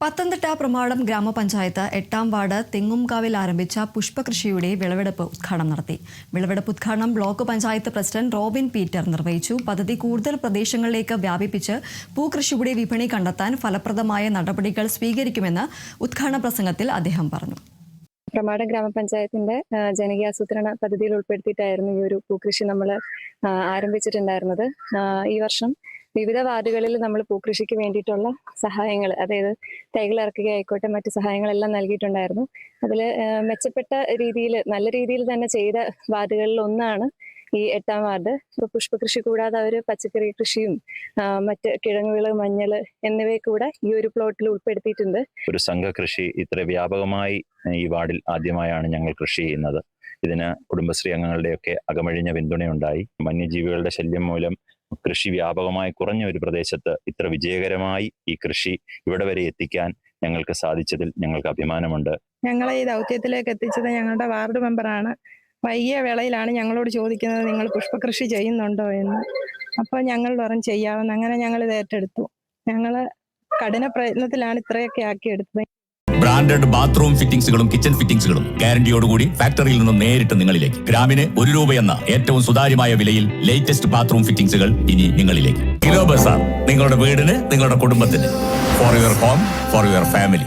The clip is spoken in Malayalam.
പത്തനംതിട്ട പ്രമാടം ഗ്രാമപഞ്ചായത്ത് 8-ാം വാർഡ് തെങ്ങുംകാവിൽ ആരംഭിച്ച പുഷ്പകൃഷിയുടെ വിളവെടുപ്പ് ഉദ്ഘാടനം നടത്തി. വിളവെടുപ്പ് ഉദ്ഘാടനം block panchayat president Robin Peter നിർവഹിച്ചു. പദ്ധതി കൂടുതൽ പ്രദേശങ്ങളിലേക്ക് വ്യാപിപ്പിച്ച് പൂകൃഷിയുടെ വിപണി കണ്ടെത്താൻ ഫലപ്രദമായ നടപടികൾ സ്വീകരിക്കുമെന്ന് ഉദ്ഘാടന പ്രസംഗത്തിൽ അദ്ദേഹം പറഞ്ഞു. പ്രമാടം ഗ്രാമപഞ്ചായത്തിന്റെ ജനകീയാസൂത്രണ പദ്ധതിയിൽ ഉൾപ്പെടുത്തിയിട്ടായിരുന്നു ഈ ഒരു പൂക്കൃഷി നമ്മൾ ആരംഭിച്ചിട്ടുണ്ടായിരുന്നത്. ഈ വർഷം വിവിധ വാർഡുകളിൽ നമ്മൾ പൂക്കൃഷിക്ക് വേണ്ടിയിട്ടുള്ള സഹായങ്ങൾ, അതായത് തൈകൾ ഇറക്കുക ആയിക്കോട്ടെ, മറ്റു സഹായങ്ങളെല്ലാം നൽകിയിട്ടുണ്ടായിരുന്നു. അതിൽ മെച്ചപ്പെട്ട രീതിയിൽ, നല്ല രീതിയിൽ തന്നെ ചെയ്ത വാർഡുകളിൽ ഒന്നാണ് ഈ 8-ാം വാർഡ്. ഇപ്പൊ പുഷ്പകൃഷി കൂടാതെ അവർ പച്ചക്കറി കൃഷിയും മറ്റ് കിഴങ്ങുകൾ, മഞ്ഞൾ എന്നിവയെ കൂടെ ഈ ഒരു പ്ലോട്ടിൽ ഉൾപ്പെടുത്തിയിട്ടുണ്ട്. ഒരു സംഘകൃഷി ഇത്ര വ്യാപകമായി ഈ വാർഡിൽ ആദ്യമായാണ് ഞങ്ങൾ കൃഷി ചെയ്യുന്നത്. ഇതിന് കുടുംബശ്രീ അംഗങ്ങളുടെയൊക്കെ അകമഴിഞ്ഞ പിന്തുണയുണ്ടായി. വന്യജീവികളുടെ ശല്യം മൂലം കൃഷി വ്യാപകമായി കുറഞ്ഞ ഒരു പ്രദേശത്ത് ഇത്ര വിജയകരമായി ഈ കൃഷി ഇവിടെ വരെ എത്തിക്കാൻ ഞങ്ങൾക്ക് സാധിച്ചതിൽ ഞങ്ങൾക്ക് അഭിമാനമുണ്ട്. ഞങ്ങളെ ഈ ദൗത്യത്തിലേക്ക് എത്തിച്ചത് ഞങ്ങളുടെ വാർഡ് മെമ്പറാണ്. വൈകിയ വേളയിലാണ് ഞങ്ങളോട് ചോദിക്കുന്നത്, നിങ്ങൾ പുഷ്പകൃഷി ചെയ്യുന്നുണ്ടോ എന്ന്. അപ്പോൾ ഞങ്ങൾ പറഞ്ഞു ചെയ്യാമെന്ന്. അങ്ങനെ ഞങ്ങൾ ഇത് ഏറ്റെടുത്തു. ഞങ്ങൾ കഠിന പ്രയത്നത്തിലാണ് ഇത്രയൊക്കെ ആക്കിയെടുത്തത്. ബ്രാൻഡഡ് ബാത്റൂം ഫിറ്റിംഗ്സുകളും കിച്ചൺ ഫിറ്റിംഗ്സുകളും ഗ്യാരണ്ടിയോടുകൂടി ഫാക്ടറിയിൽ നിന്നും നേരിട്ട് നിങ്ങളിലേക്ക്. ഗ്രാമിന് ₹1 എന്ന ഏറ്റവും സുതാര്യമായ വിലയിൽ ലേറ്റസ്റ്റ് ബാത്റൂം ഫിറ്റിംഗ്സുകൾ ഇനി നിങ്ങളിലേക്ക്. കിലോ ബസാർ, നിങ്ങളുടെ വീടിന്, നിങ്ങളുടെ കുടുംബത്തിന്. For your home, for your family.